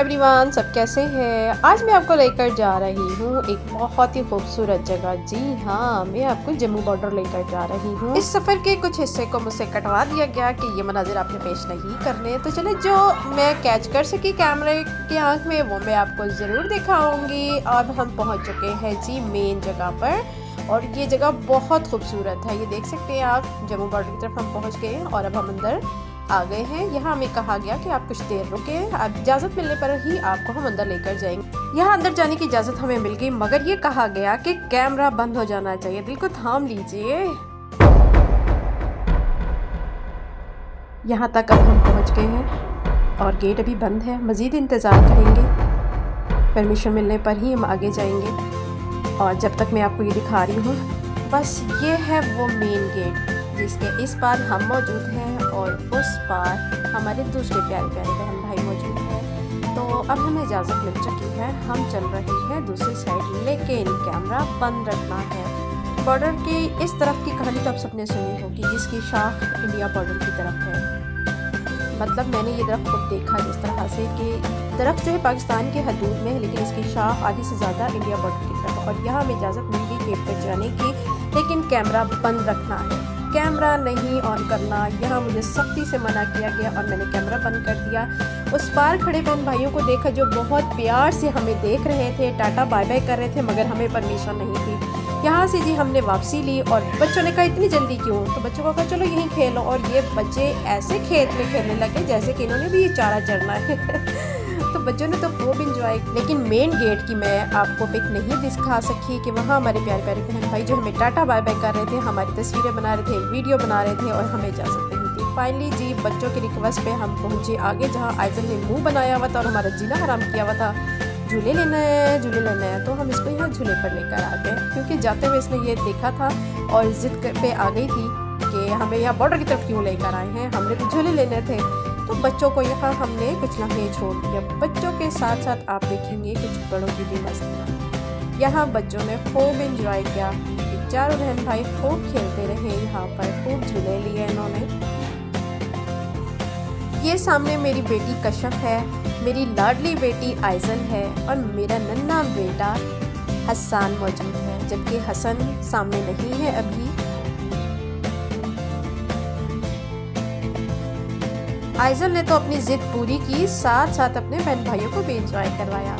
Everyone, सब कैसे हैं। आज मैं आपको लेकर जा रही हूँ एक बहुत ही खूबसूरत जगह। जी हाँ, मैं आपको जम्मू बॉर्डर लेकर जा रही हूँ। इस सफ़र के कुछ हिस्से को मुझसे कटवा दिया गया कि ये मनाजिर आपने पेश नहीं करने, तो चले जो मैं कैच कर सकी कैमरे की आंख में वो मैं आपको ज़रूर दिखाऊंगी। अब हम पहुँच चुके हैं जी मेन जगह पर, और ये जगह बहुत खूबसूरत है। ये देख सकते हैं आप, जम्मू बॉर्डर की तरफ हम पहुँच गए और अब हम अंदर आ गए हैं। यहाँ हमें कहा गया कि आप कुछ देर रुके, अब इजाज़त मिलने पर ही आपको हम अंदर लेकर जाएंगे। यहाँ अंदर जाने की इजाज़त हमें मिल गई, मगर ये कहा गया कि कैमरा बंद हो जाना चाहिए। दिल को थाम लीजिए। यहाँ तक अब हम पहुँच गए हैं और गेट अभी बंद है। मज़ीद इंतज़ार करेंगे, परमिशन मिलने पर ही हम आगे जाएंगे। और जब तक मैं आपको ये दिखा रही हूँ, बस ये है वो मेन गेट जिसके इस पार हम मौजूद हैं और उस पार हमारे दूसरे प्यारे प्यारे बहन भाई मौजूद हैं। तो अब हमें इजाज़त मिल चुकी है, हम चल रहे हैं दूसरी साइड, लेकिन कैमरा बंद रखना है। बॉर्डर की इस तरफ की कहानी तो आप सबने सुनी होगी, जिसकी शाख इंडिया बॉर्डर की तरफ है। मतलब मैंने ये दरख्त खुद देखा जिस तरह से कि दरख्त जो है पाकिस्तान के हदूद में है, लेकिन इसकी शाख आधी से ज़्यादा इंडिया बॉर्डर की तरफ। और यहाँ हमें इजाज़त मिल गई गेट पर जाने की, लेकिन कैमरा बंद रखना है, कैमरा नहीं ऑन करना। यहाँ मुझे सख्ती से मना किया गया और मैंने कैमरा बंद कर दिया। उस पार खड़े बहन भाइयों को देखा जो बहुत प्यार से हमें देख रहे थे, टाटा बाय बाय कर रहे थे, मगर हमें परमिशन नहीं थी। यहाँ से जी हमने वापसी ली और बच्चों ने कहा इतनी जल्दी क्यों, तो बच्चों को कहा चलो यहीं खेलो। और ये बच्चे ऐसे खेत में खेलने लगे जैसे कि इन्होंने भी ये चारा चरना है। तो बच्चों ने तो खूब इंजॉय। लेकिन मेन गेट की मैं आपको पिक नहीं दिखा सकी कि वहाँ हमारे प्यारे प्यारे बहन भाई जो हमें टाटा बाय बाय कर रहे थे, हमारी तस्वीरें बना रहे थे, वीडियो बना रहे थे और हमें इजाज़त नहीं थी। फाइनली जी बच्चों की रिक्वेस्ट पे हम पहुँचे आगे, जहाँ आइजल ने मुँह बनाया हुआ था और हमारा जीना हराम किया हुआ था। झूले लेना है, झूले लेना है, तो हम इसको यहाँ झूले पर लेकर आ गए, क्योंकि जाते हुए इसने ये देखा था और ज़िद पे आ गई थी कि हमें यहाँ बॉर्डर की तरफ क्यों लेकर आए हैं, हमने तो झूले लेने थे। तो बच्चों को यहाँ हमने कुछ लम्हे छोड़ दिया। बच्चों के साथ साथ आप देखेंगे कुछ बड़ों की भी मस्ती। यहाँ बच्चों ने खूब एंजॉय किया, चारों बहन भाई खूब खेलते रहे, यहाँ पर खूब झूले लिए इन्होंने। ये सामने मेरी बेटी कशफ है, मेरी लाडली बेटी आइजल है और मेरा नन्हा बेटा हसन मौजूद है, जबकि हसन सामने नहीं है अभी। आइजल ने तो अपनी जिद पूरी की, साथ साथ अपने बहन भाइयों को भी एंजॉय करवाया।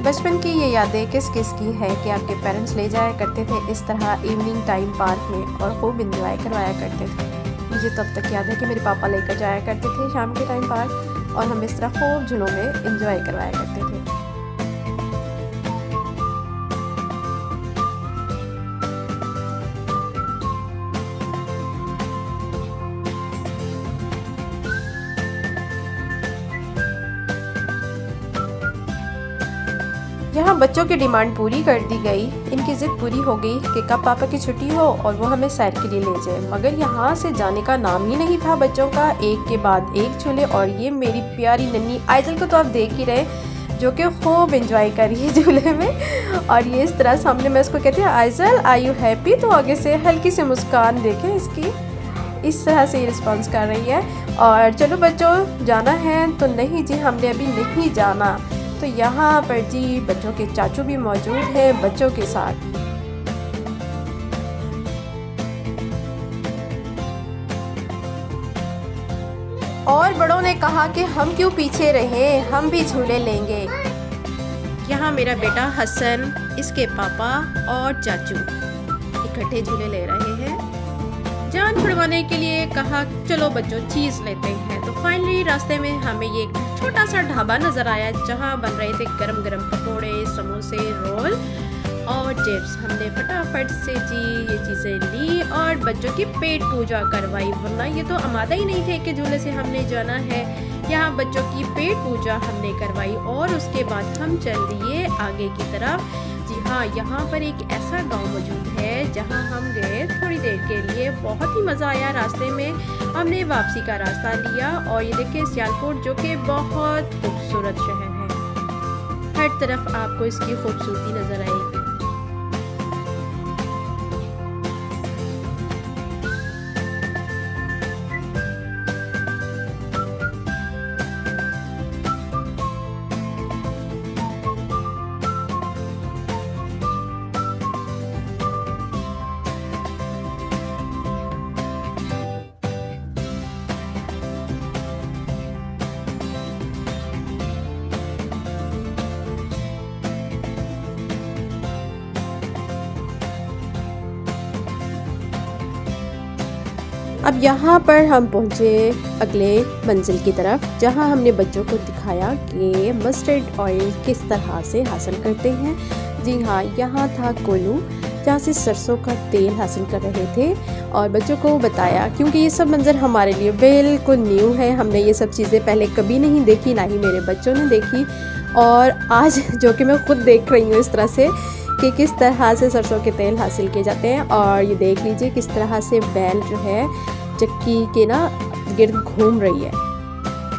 बचपन की ये यादें किस किस की है कि आपके पेरेंट्स ले जाया करते थे इस तरह इवनिंग टाइम पार्क में और खूब इंजॉय करवाया करते थे। मुझे तब तक याद है कि मेरे पापा लेकर जाया करते थे शाम के टाइम पार्क और हम इस तरह खूब झूलों में इंजॉय करवाया करते थे। यहाँ बच्चों की डिमांड पूरी कर दी गई, इनकी ज़िद पूरी हो गई कि कब पापा की छुट्टी हो और वो हमें सैर के लिए ले जाए, मगर यहाँ से जाने का नाम ही नहीं था बच्चों का। एक के बाद एक झूले, और ये मेरी प्यारी नन्ही आइजल को तो आप देख ही रहे, जो कि खूब एंजॉय कर रही है झूले में। और ये इस तरह सामने मैं इसको कहती हूँ आइजल आर यू हैप्पी, तो आगे से हल्की सी मुस्कान देखें इसकी, इस तरह से रिस्पॉन्स कर रही है। और चलो बच्चों जाना है, तो नहीं जी हमने अभी नहीं जाना। तो यहाँ पर जी बच्चों के चाचू भी मौजूद हैं बच्चों के साथ। और बड़ों ने कहा कि हम क्यों पीछे रहे, हम भी झूले लेंगे। यहाँ मेरा बेटा हसन, इसके पापा और चाचू इकट्ठे झूले ले रहे हैं। जान छुड़वाने के लिए कहा चलो बच्चों चीज़ लेते हैं। तो फाइनली रास्ते में हमें ये एक छोटा सा ढाबा नज़र आया, जहाँ बन रहे थे गरम गरम पकोड़े, समोसे, रोल और चिप्स। हमने फटाफट से जी ये चीज़ें ली और बच्चों की पेट पूजा करवाई, वरना ये तो आमादा ही नहीं थे कि झूले से हमने जाना है। यहाँ बच्चों की पेट पूजा हमने करवाई और उसके बाद हम चल दिए आगे की तरफ। जी हाँ, यहाँ पर एक ऐसा गांव मौजूद है जहाँ हम गए थोड़ी देर के लिए। बहुत ही मज़ा आया। रास्ते में हमने वापसी का रास्ता लिया और ये देखिए सियालकोट जो कि बहुत खूबसूरत शहर है, हर तरफ आपको इसकी खूबसूरती नज़र आएगी। अब यहाँ पर हम पहुँचे अगले मंजिल की तरफ, जहाँ हमने बच्चों को दिखाया कि मस्टर्ड ऑयल किस तरह से हासिल करते हैं। जी हाँ, यहाँ था कोल्हू जहाँ से सरसों का तेल हासिल कर रहे थे और बच्चों को बताया, क्योंकि ये सब मंजर हमारे लिए बिल्कुल न्यू है। हमने ये सब चीज़ें पहले कभी नहीं देखी, ना ही मेरे बच्चों ने देखी। और आज जो कि मैं खुद देख रही हूँ इस तरह से कि किस तरह से सरसों के तेल हासिल किए जाते हैं। और ये देख लीजिए किस तरह से बैल जो है चक्की के ना गिर्द घूम रही है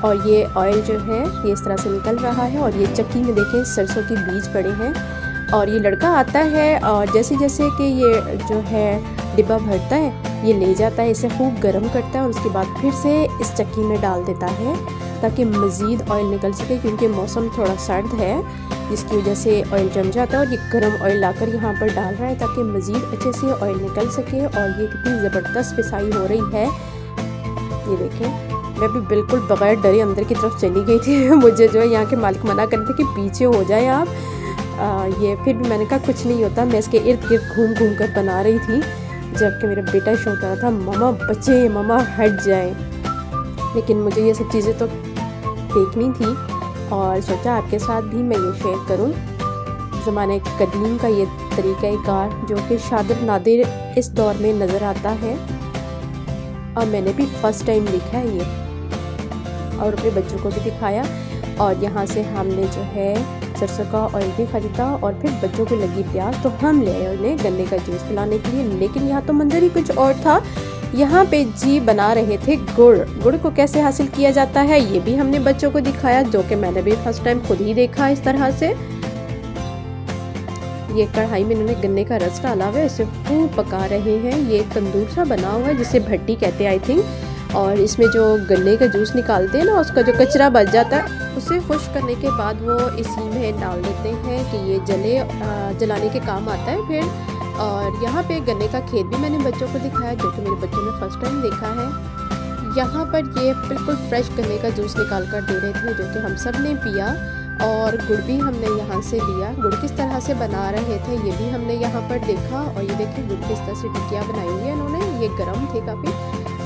और ये ऑयल जो है ये इस तरह से निकल रहा है। और ये चक्की में देखें सरसों के बीज पड़े हैं और ये लड़का आता है और जैसे जैसे कि ये जो है डिब्बा भरता है ये ले जाता है, इसे खूब गर्म करता है और उसके बाद फिर से इस चक्की में डाल देता है ताकि मज़ीद ऑयल निकल सके, क्योंकि मौसम थोड़ा सर्द है जिसकी वजह से ऑयल जम जाता है। और ये गर्म ऑयल लाकर यहाँ पर डाल रहा है ताकि मज़ीद अच्छे से ऑयल निकल सके। और ये कितनी ज़बरदस्त पिसाई हो रही है, ये देखें। मैं भी बिल्कुल बगैर डरे अंदर की तरफ चली गई थी। मुझे जो है यहाँ के मालिक मना करते थे कि पीछे हो जाए आप। ये फिर भी मैंने कहा कुछ नहीं होता, मैं इसके इर्द गिर्द घूम घूम कर बना रही थी, जबकि मेरा बेटा शौक कर रहा था ममा बचे, ममा हट जाए। लेकिन मुझे ये सब चीज़ें तो देखनी थी और सोचा आपके साथ भी मैं ये शेयर करूं। ज़माने कदीम का ये तरीक़ाकार जो कि शादिर नादिर इस दौर में नज़र आता है और मैंने भी फ़र्स्ट टाइम देखा है ये और अपने बच्चों को भी दिखाया। और यहाँ से हमने जो है सरसों का ऑयल भी ख़रीदा और फिर बच्चों को लगी प्यास तो हम ले आए उन्हें गन्ने का जूस पिलाने के लिए। लेकिन यहाँ तो मंजर ही कुछ और था। यहाँ पे जी बना रहे थे गुड़ को कैसे हासिल किया जाता है ये भी हमने बच्चों को दिखाया, जो कि मैंने भी फर्स्ट टाइम खुद ही देखा इस तरह से। ये कढ़ाई में इन्होंने गन्ने का रस डाला हुआ है, इसे खूब पका रहे हैं। ये तंदूर सा बना हुआ है जिसे भट्टी कहते हैं आई थिंक। और इसमें जो गन्ने का जूस निकालते हैं ना, उसका जो कचरा बच जाता है उसे खुश्क करने के बाद वो इसी में डाल देते हैं कि ये जलाने के काम आता है फिर। और यहाँ पे गन्ने का खेत भी मैंने बच्चों को दिखाया, जो कि मेरे बच्चों ने फर्स्ट टाइम देखा है। यहाँ पर ये बिल्कुल फ्रेश गन्ने का जूस निकाल कर दे रहे थे, जो कि हम सब ने पिया। और गुड़ भी हमने यहाँ से लिया। गुड़ किस तरह से बना रहे थे ये भी हमने यहाँ पर देखा। और ये देखिए गुड़ किस तरह से टिकिया बनाई हुई है इन्होंने, ये गर्म थे काफ़ी,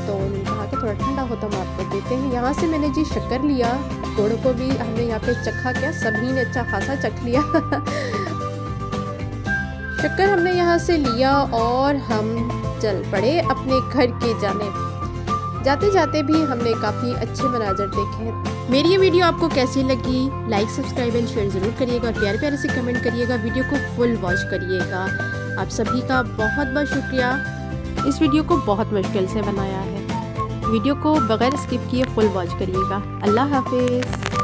तो उन्होंने कहा कि थोड़ा ठंडा हो तो हम आपको देते हैं। यहाँ से मैंने जी शक्कर लिया, गुड़ को भी हमने यहाँ पे चखा, क्या सभी ने अच्छा खासा चख लिया। शक्कर हमने यहाँ से लिया और हम चल पड़े अपने घर के जाने। जाते जाते भी हमने काफ़ी अच्छे मनाजर देखे। मेरी ये वीडियो आपको कैसी लगी, लाइक सब्सक्राइब एंड शेयर ज़रूर करिएगा और प्यारे प्यारे से कमेंट करिएगा। वीडियो को फुल वॉच करिएगा। आप सभी का बहुत बहुत शुक्रिया। इस वीडियो को बहुत मुश्किल से बनाया है। वीडियो को बगैर स्किप किए फुल वॉच करिएगा। अल्लाह हाफिज़।